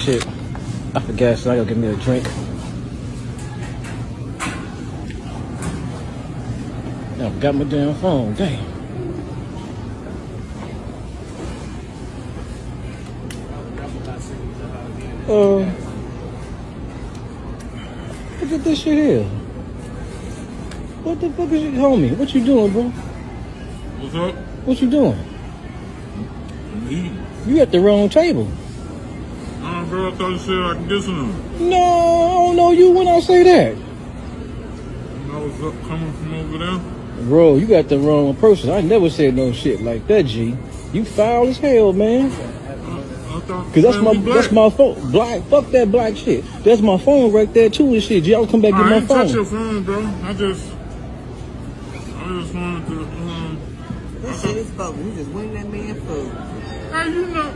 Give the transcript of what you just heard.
shit. I forgot, so I gotta give me a drink. I forgot my damn phone. Damn. Look at this shit here. What the fuck is you, homie? What you doing, bro? What's up? What you doing? I'm eating. You at the wrong table. Nah, bro, I thought you said I can get some. No, I don't know you when I say that. I was up coming from over there. Bro, you got the wrong person. I never said no shit like that, G. You foul as hell, man. I thought Cause that's my phone. Black, fuck that black shit. That's my phone right there too and shit. G, I'll come back and I get my ain't touch phone. your phone, bro. I just wanted to. This shit is fucking. We just winning that man food. Hey, you know.